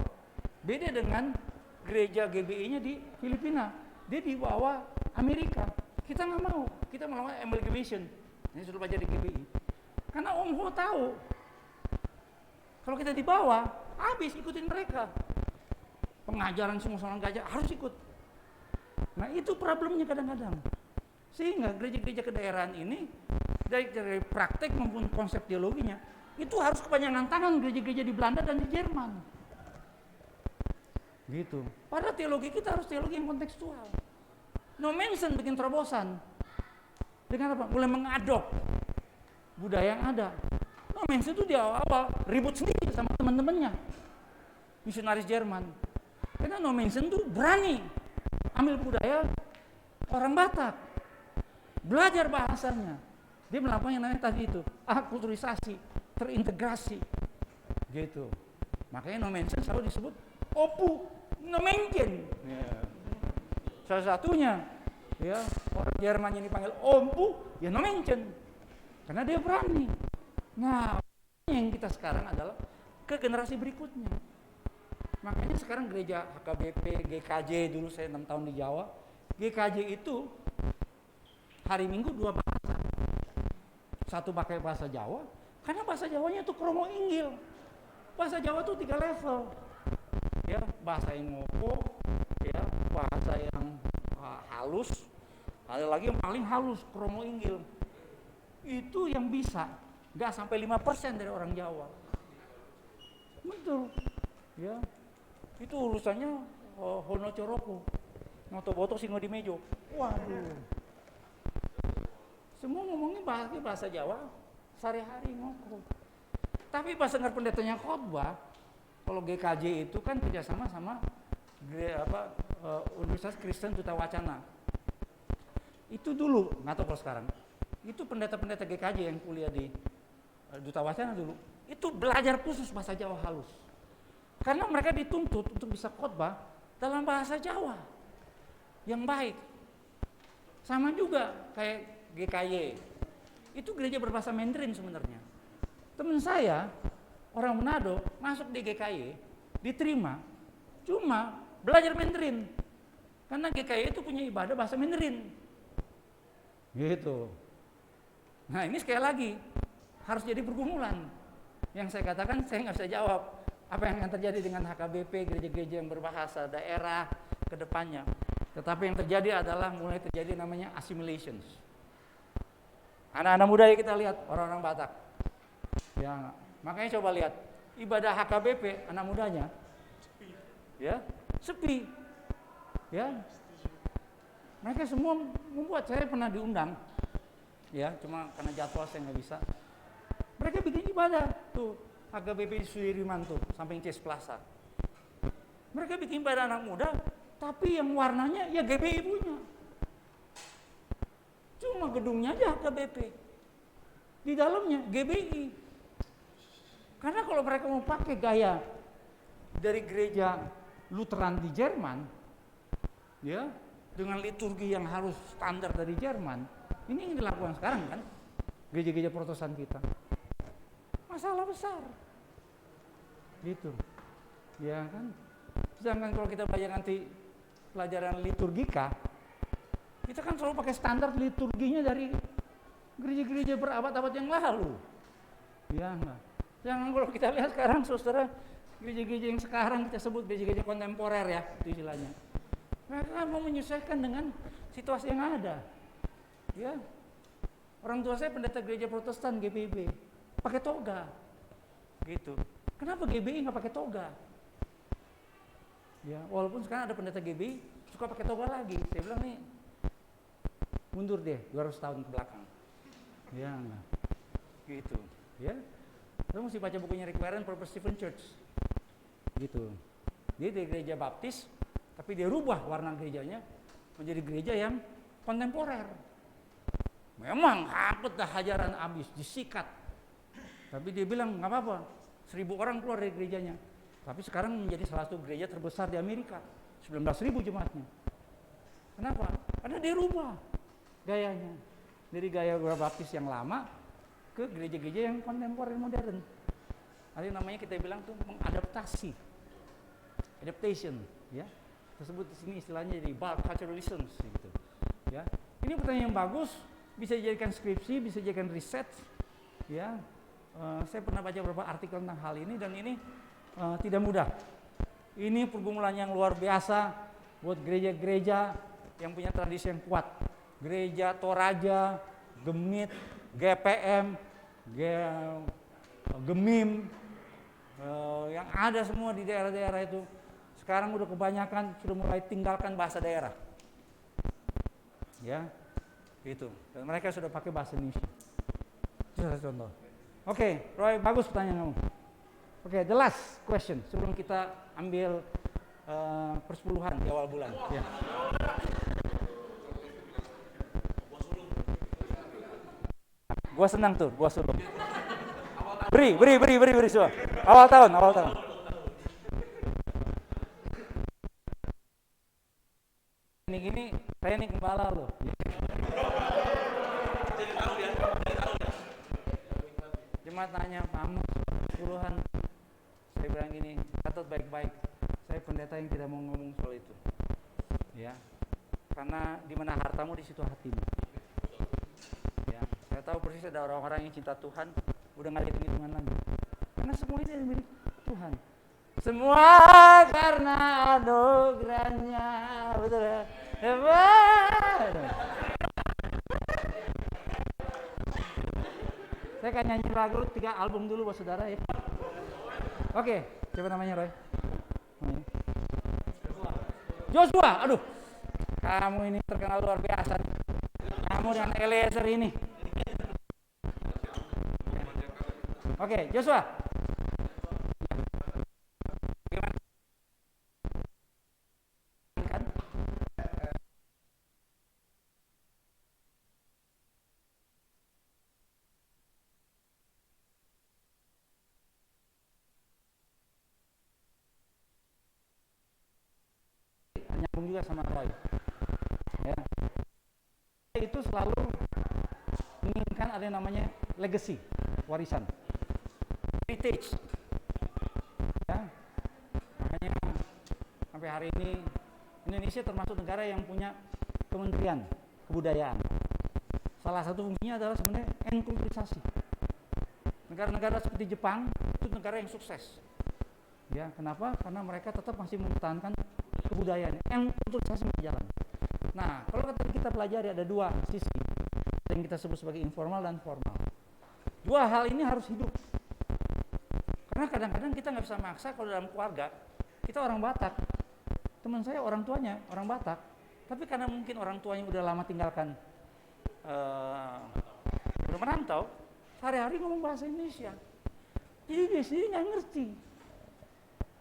Beda dengan gereja GBI-nya di Filipina, dia dibawa Amerika. Kita nggak mau, kita melakukan amalgamation. Ini sudah baca di GBI. Karena Om Ho tahu kalau kita dibawa, habis ikutin mereka. Pengajaran semua gajah harus ikut. Nah itu problemnya kadang-kadang. Sehingga gereja-gereja kedaerahan ini dari praktek maupun konsep teologinya itu harus kepanjangan tangan gereja-gereja di Belanda dan di Jerman. Gitu. Padahal teologi kita harus teologi yang kontekstual. No mention bikin terobosan. Dengan apa? Mulai mengadop budaya yang ada. No mention itu di awal ribut sendiri sama teman-temannya. Misionaris Jerman. Karena no mention itu berani ambil budaya orang Batak. Belajar bahasanya. Dia melakukan yang namanya tadi itu, akulturisasi, terintegrasi. Gitu. Makanya no mention selalu disebut opu, no mention. Ya. Salah satunya, ya, orang Jerman yang dipanggil opu, ya no mention. Karena dia berani. Nah, yang kita sekarang adalah ke generasi berikutnya. Makanya sekarang gereja HKBP, GKJ, dulu saya 6 tahun di Jawa, GKJ itu hari Minggu 2 bahasa. Satu pakai bahasa Jawa, karena bahasa Jawanya itu kromo inggil. Bahasa Jawa itu 3 level. Ya, bahasa yang ngoko, ya, bahasa yang halus, ada lagi yang paling halus, kromo inggil. Itu yang bisa, nggak sampai 5% dari orang Jawa. Betul, ya. Itu urusannya hono coroko, ngoto-boto singo di mejo. Waduh. Semua ngomongnya bahasa Jawa, sehari-hari ngoko. Tapi pas dengar pendetanya khotbah, kalau GKJ itu kan kerjasama sama Universitas Kristen Duta Wacana. Itu dulu, nggak tahu kalau sekarang. Itu pendeta-pendeta GKJ yang kuliah di Duta Wacana dulu, itu belajar khusus bahasa Jawa halus. Karena mereka dituntut untuk bisa khotbah dalam bahasa Jawa yang baik. Sama juga kayak GKY. Itu gereja berbahasa Mandarin sebenarnya. Teman saya, orang Manado, masuk di GKY, diterima, cuma belajar Mandarin. Karena GKY itu punya ibadah bahasa Mandarin. Gitu. Nah ini sekali lagi, harus jadi pergumulan. Yang saya katakan, saya nggak bisa jawab apa yang akan terjadi dengan HKBP, gereja-gereja yang berbahasa daerah ke depannya. Tetapi yang terjadi adalah mulai terjadi namanya assimilations. Anak-anak muda yang kita lihat, orang-orang Batak. Ya, makanya coba lihat ibadah HKBP anak mudanya, ya sepi, ya. Mereka semua membuat, saya pernah diundang, ya, cuma karena jadwal saya nggak bisa. Mereka bikin ibadah tuh HKBP Sudirman tuh, samping Cis Plaza. Mereka bikin ibadah anak muda, tapi yang warnanya ya GBI punya. Cuma gedungnya aja HKBP, di dalamnya GBI. Karena kalau mereka mau pakai gaya dari gereja Lutheran di Jerman, ya, dengan liturgi yang harus standar dari Jerman, ini yang dilakukan sekarang kan, gereja-gereja Protestan kita. Masalah besar, gitu, ya kan. Sedangkan kalau kita belajar nanti pelajaran liturgika, Kita kan selalu pakai standar liturginya dari gereja-gereja berabad-abad yang lalu. Ya enggak. Jangan kalau kita lihat sekarang saudara, gereja-gereja yang sekarang kita sebut gereja-gereja kontemporer ya, itu istilahnya. Mereka mau menyesuaikan dengan situasi yang ada. Ya. Orang tua saya pendeta gereja Protestan GBI, pakai toga. Gitu. Kenapa GBI nggak pakai toga? Ya, walaupun sekarang ada pendeta GBI suka pakai toga lagi. Saya bilang nih, mundur deh 200 tahun ke belakang. Ya, enggak. Gitu. Ya. Lo mesti baca bukunya Rick Warren, Purpose Stephen Church. Gitu. Dia dari gereja Baptis, tapi dia rubah warna gerejanya menjadi gereja yang kontemporer. Memang hapet dah hajaran abis, disikat. Tapi dia bilang nggak apa-apa, 1000 orang keluar dari gerejanya. Tapi sekarang menjadi salah satu gereja terbesar di Amerika, 19.000 jemaatnya. Kenapa? Karena dia rubah gayanya dari gaya Baptis yang lama ke gereja-gereja yang kontemporer modern. Ada namanya kita bilang tuh mengadaptasi, adaptation, ya. Tersebut di sini istilahnya jadi bulk culturalism, gitu. Ya, ini pertanyaan yang bagus, bisa dijadikan skripsi, bisa dijadikan riset, ya. Saya pernah baca beberapa artikel tentang hal ini dan ini tidak mudah. Ini pergumulan yang luar biasa buat gereja-gereja yang punya tradisi yang kuat. Gereja Toraja, Gemit, GPM, Gemim, yang ada semua di daerah-daerah itu. Sekarang udah kebanyakan sudah mulai tinggalkan bahasa daerah. Ya, itu. Dan mereka sudah pakai bahasa Indonesia. Itu salah contoh. Oke, Roy, bagus pertanyaan kamu. Oke, the last question sebelum kita ambil persepuluhan di awal bulan. Ya. Gua senang tuh, gua sulung. Beri semua. Awal tahun. Ini saya nih kepala loh. Jemaat tanya, kamu puluhan. Saya bilang gini, catat baik-baik. Saya pendeta yang tidak mau ngomong soal itu. Ya. Karena di mana hartamu di situ hatimu. Ya, saya tahu persis ada orang-orang yang cinta Tuhan, udah nggak hitung-hitungan lagi. Karena semua itu milik Tuhan. Semua karena anugerahnya, betul ya? Saya akan nyanyi lagu 3 album dulu buat saudara ya. Oke, siapa namanya Roy? Joshua, aduh, kamu ini terkenal luar biasa. Kamu dan Eliezer ini. Oke, Joshua. Gimana? Nyambung juga sama Roy. Ya. Itu selalu menginginkan ada yang namanya legacy, warisan, heritage. Ya. Makanya sampai hari ini Indonesia termasuk negara yang punya kementerian kebudayaan. Salah satu fungsinya adalah sebenarnya enkulturisasi. Negara-negara seperti Jepang itu negara yang sukses. Ya, kenapa? Karena mereka tetap masih mempertahankan kebudayaan, enkulturisasi berjalan. Nah, kalau kita pelajari ada 2 sisi yang kita sebut sebagai informal dan formal. 2 hal ini harus hidup. Karena kadang-kadang kita nggak bisa maksa kalau dalam keluarga kita orang Batak, teman saya orang tuanya orang Batak, tapi karena mungkin orang tuanya udah lama tinggalkan, udah merantau, sehari-hari ngomong bahasa Indonesia. Jadi dia sendiri nggak ngerti.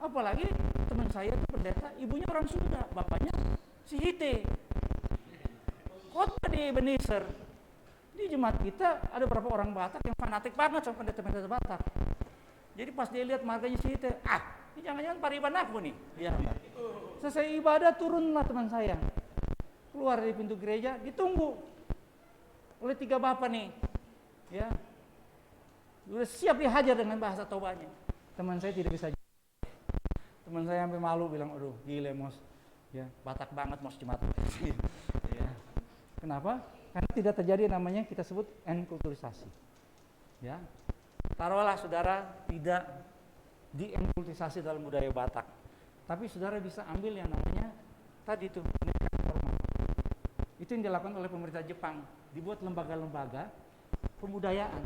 Apalagi teman saya itu pendeta, ibunya orang Sunda, bapaknya si Hite. Kota di Ebenezer. Di jemaat kita ada beberapa orang Batak yang fanatik banget sama pendeta-pendeta Batak. Jadi pas dia lihat marganya si Hite, ini jangan-jangan pariban aku nih. Ya. Selesai ibadah turunlah teman saya. Keluar dari pintu gereja, ditunggu oleh 3 bapak nih. Ya. Udah siap dihajar dengan bahasa Tobanya. Teman saya tidak bisa. Teman saya sampai malu bilang, aduh gile mos, ya Batak banget mos jemaat. Ya. Kenapa? Karena tidak terjadi namanya kita sebut enkulturisasi. Ya, taruhlah saudara tidak dienkulturisasi dalam budaya Batak, tapi saudara bisa ambil yang namanya tadi itu pendidikan formal. Itu yang dilakukan oleh pemerintah Jepang, dibuat lembaga-lembaga pembudayaan,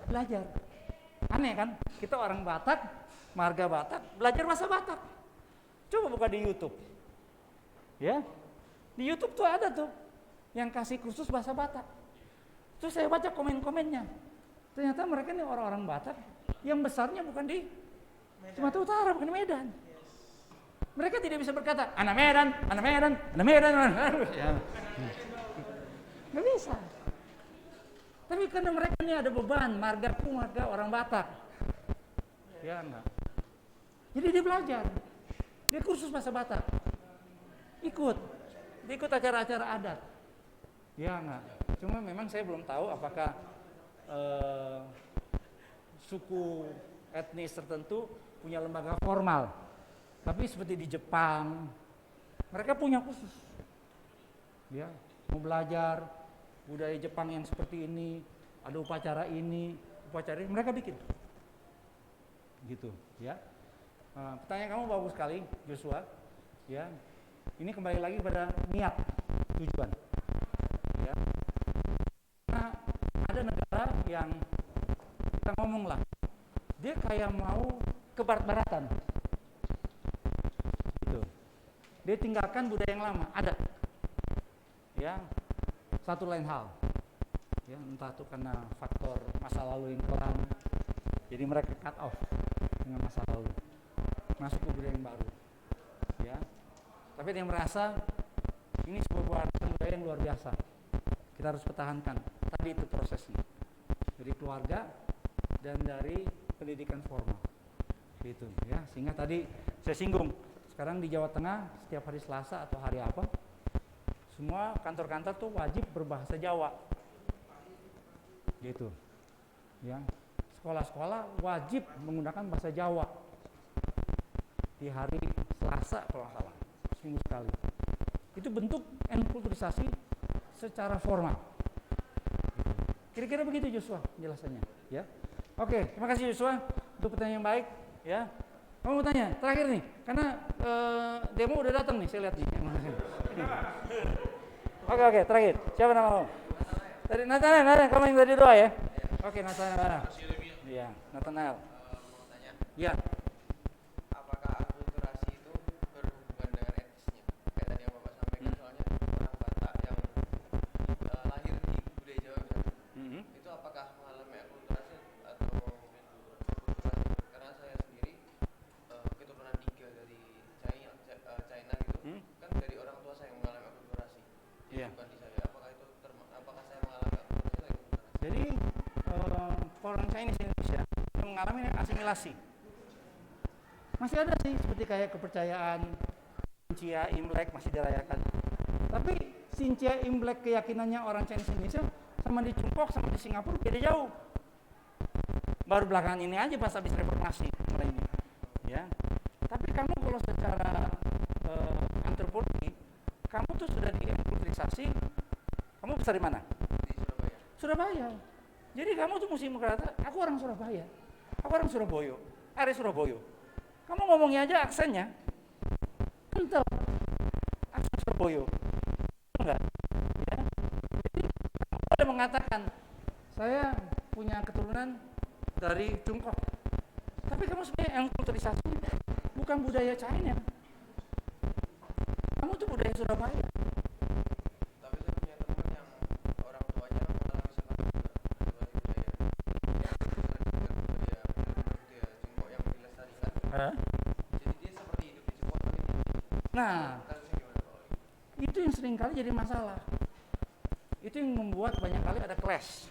belajar. Aneh kan? Kita orang Batak, marga Batak, belajar bahasa Batak. Coba buka di YouTube, ya, di YouTube tuh ada tuh yang kasih kursus bahasa Batak. Terus saya baca komen-komennya. Ternyata mereka ini orang-orang Batak yang besarnya bukan di Sumatera Utara, bukan di Medan. Mereka tidak bisa berkata, anak Medan, anak Medan, anak Medan. Ya. Nggak bisa. Tapi karena mereka ini ada beban, marga orang Batak. Ya enggak. Jadi dia belajar. Dia kursus bahasa Batak. Ikut acara-acara adat. Ya enggak. Cuma memang saya belum tahu apakah suku etnis tertentu punya lembaga formal. Tapi seperti di Jepang, mereka punya khusus. Ya, mau belajar budaya Jepang yang seperti ini, ada upacara ini, mereka bikin. Gitu, ya. Pertanyaan kamu bagus sekali, Joshua. Ya. Ini kembali lagi pada niat, tujuan. Ya. Nah, ada negara yang kita ngomong lah, dia kayak mau ke barat-baratan. Gitu. Dia tinggalkan budaya yang lama, ada. Ya. Satu lain hal. Ya, entah itu karena faktor masa lalu yang kelam. Jadi mereka cut off dengan masa lalu. Masuk ke budaya yang baru. Ya. Tapi dia merasa ini sebuah budaya yang luar biasa. Kita harus pertahankan. Tadi itu prosesnya. Dari keluarga dan dari pendidikan formal. Gitu ya. Sehingga tadi saya singgung, sekarang di Jawa Tengah setiap hari Selasa atau hari apa? Semua kantor-kantor tuh wajib berbahasa Jawa. Gitu. Ya. Sekolah-sekolah wajib menggunakan bahasa Jawa. Di hari Selasa kalau nggak salah. Seminggu sekali. Itu bentuk enkulturisasi secara formal. Kira-kira begitu Joshua penjelasannya, ya. Oke, terima kasih Joshua untuk pertanyaan yang baik, ya. Kamu mau tanya terakhir nih, karena demo udah datang nih, saya lihat nih. Oke, terakhir. Siapa nama kamu? Tadi Nathanael, kamu yang tadi doa ya? Oke, Nathanael mana? Iya, Nathanael. Mau tanya, Iya. apakah akulturasi itu berhubungan dengan etnisnya? Kayak tadi yang Bapak sampaikan, soalnya orang Batak yang lahir di budaya Jawa misalnya, itu apakah mengalami akulturasi atau akulturasi? Karena saya sendiri keturunan 3 dari China gitu, kan dari orang tua saya yang mengalami akulturasi. Iya. Bukan di saya. Apakah itu apakah saya mengalami akulturasi atau akulturasi? Jadi orang Chinese Indonesia yang mengalami asimilasi. Masih ada sih seperti kayak kepercayaan Xinjia Imlek masih dirayakan. Tapi Xinjia Imlek keyakinannya orang Chinese Indonesia sama di Tiongkok sama di Singapura beda jauh. Baru belakangan ini aja pas habis reformasi mulai ini. Ya. Tapi kamu kalau secara antropologi, kamu tuh sudah dienkulturisasi. Kamu besar di mana? Di Surabaya. Surabaya. Jadi kamu tuh mesti berkata, aku orang Surabaya, aku orang Surabaya, Are Surabaya. Kamu ngomongnya aja aksennya kental, aksen Surabaya, enggak? Ya. Jadi kamu ada mengatakan, saya punya keturunan dari Tiongkok, tapi kamu sebenarnya enkulturisasi bukan budaya China, kamu tuh budaya Surabaya. Tapi saya punya teman yang orang tuanya mengalami sepak budaya Tiongkok yang dilestarikan. Jadi dia seperti hidup di Tiongkok tapi Nah, kasusnya gimana Pak Oli? itu yang sering kali jadi masalah. Itu yang membuat banyak kali ada clash,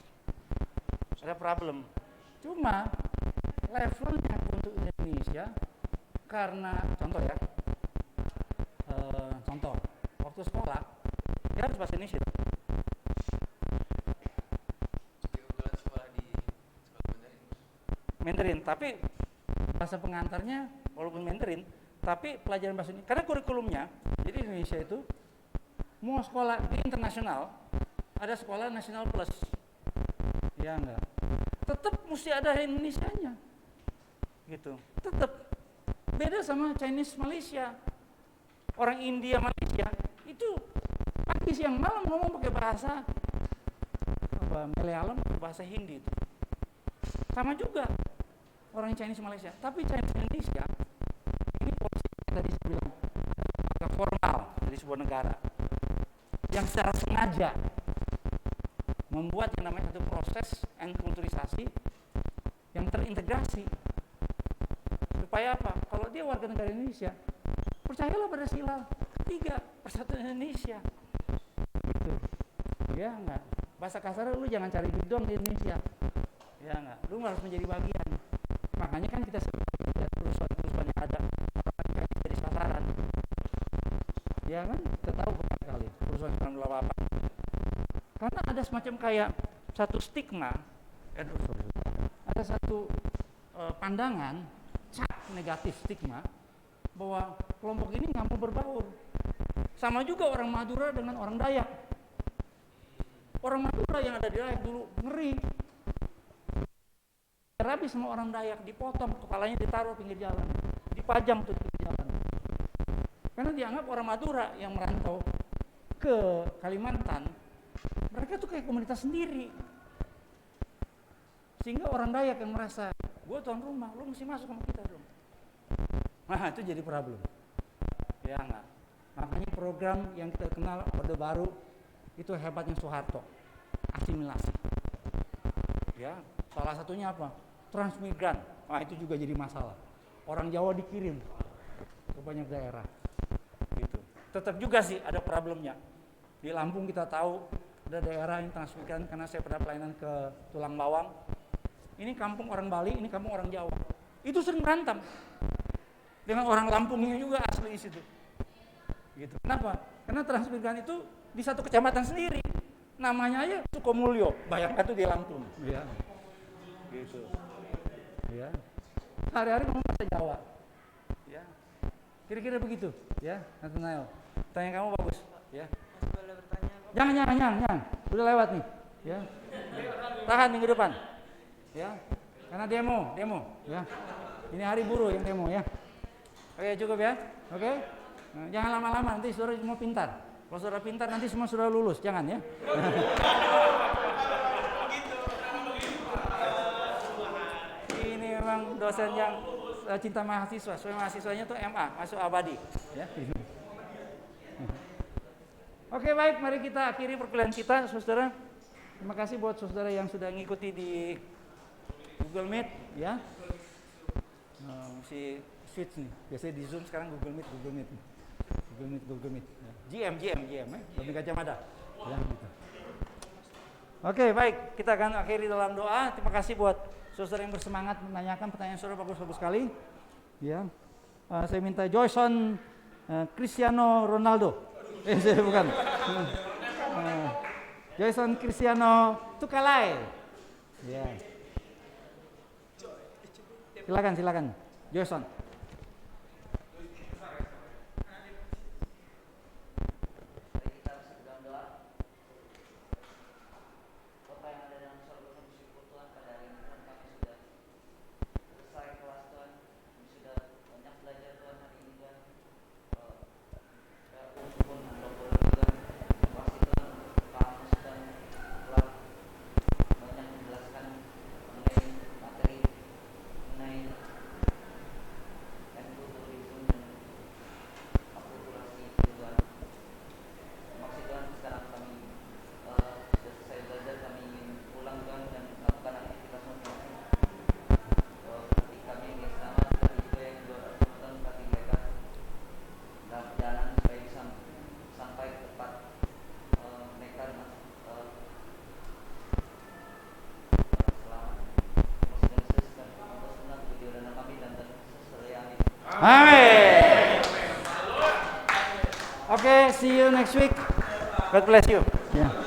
ada problem. Cuma levelnya untuk Indonesia, karena contoh ya, contoh waktu sekolah dia harus bahasa Indonesia. Kebetulan sekolah di sekolah Mandarin, tapi bahasa pengantarnya walaupun Mandarin, tapi pelajaran bahasa Indonesia. Karena kurikulumnya, jadi Indonesia itu Mau sekolah di internasional, ada sekolah nasional plus, ya enggak. Tetap mesti ada Indonesianya, gitu. Tetap beda sama Chinese Malaysia, orang India Malaysia itu pagi siang malam ngomong pakai bahasa Malayalam atau bahasa Hindi itu. Sama juga orang Chinese Malaysia, tapi Chinese Indonesia ini polisi tadi saya bilang agak formal dari sebuah negara yang secara sengaja membuat yang namanya satu proses enkulturisasi yang terintegrasi. Supaya apa? Kalau dia warga negara Indonesia, percayalah pada sila ketiga persatuan Indonesia. Gitu. Ya enggak. Bahasa kasar lu jangan cari duit doang di Indonesia. Ya enggak. Lu harus menjadi bagian. Makanya kan kita lihat perusahaan-perusahaan yang ada orang yang jadi sasaran. Ya kan? Kita tahu kali perusahaan 98. Karena ada semacam kayak satu stigma, ada satu pandangan cap negatif stigma bahwa kelompok ini nggak mau berbaur. Sama juga orang Madura dengan orang Dayak. Orang Madura yang ada di Dayak dulu ngeri. Rabi sama orang Dayak dipotong, kepalanya ditaruh pinggir jalan, dipajang tuh di pinggir jalan. Karena dianggap orang Madura yang merantau ke Kalimantan, mereka tuh kayak komunitas sendiri. Sehingga orang Dayak yang merasa, gue tuan rumah, lu mesti masuk sama kita dong. Nah itu jadi problem. Ya enggak. Makanya program yang kita kenal Orde Baru itu hebatnya Soeharto, asimilasi. Ya, salah satunya apa? Transmigran. Nah itu juga jadi masalah. Orang Jawa dikirim ke banyak daerah. Gitu. Tetap juga sih ada problemnya. Di Lampung kita tahu ada daerah yang transmigran karena saya pernah pelayanan ke Tulang Bawang. Ini kampung orang Bali, ini kampung orang Jawa. Itu sering berantem dengan orang Lampungnya juga asli di situ. Gitu. Kenapa? Karena transmigran itu di satu kecamatan sendiri. Namanya aja Sukomulyo. Bayangkan tuh di Lampung. Ya. Gitu. Ya. Hari-hari ngomong bahasa Jawa. Ya. Kira-kira begitu, ya, Nathanael. Tanya kamu bagus, ya. Boleh bertanya? Jangan. Udah lewat nih, ya. Tahan minggu depan. Ya. Karena demo, ya. Ini hari buruh yang demo, ya. Oke, cukup ya. Oke. Nah, jangan lama-lama, nanti saudara semua pintar. Kalau saudara pintar nanti semua sudah lulus, jangan ya. Ini memang dosen yang cinta mahasiswa, supaya mahasiswanya tuh MA, masuk abadi. Ya. Oke, baik, mari kita akhiri perkuliahan kita, saudara. Terima kasih buat saudara yang sudah ngikuti di Google Meet, ya. Si switch nih, biasanya di Zoom sekarang Google Meet. Ya. GM, lebih kacamata. Ya, gitu. Oke, baik, kita akan akhiri dalam doa. Terima kasih buat saudara yang bersemangat menanyakan pertanyaan saudara bagus-bagus sekali. Ya, saya minta Joyson Cristiano Ronaldo. Saya bukan. Joyson Cristiano Tukalai. Ya. Silakan. Joyson. Amin. Okay, see you next week. God bless you. Yeah.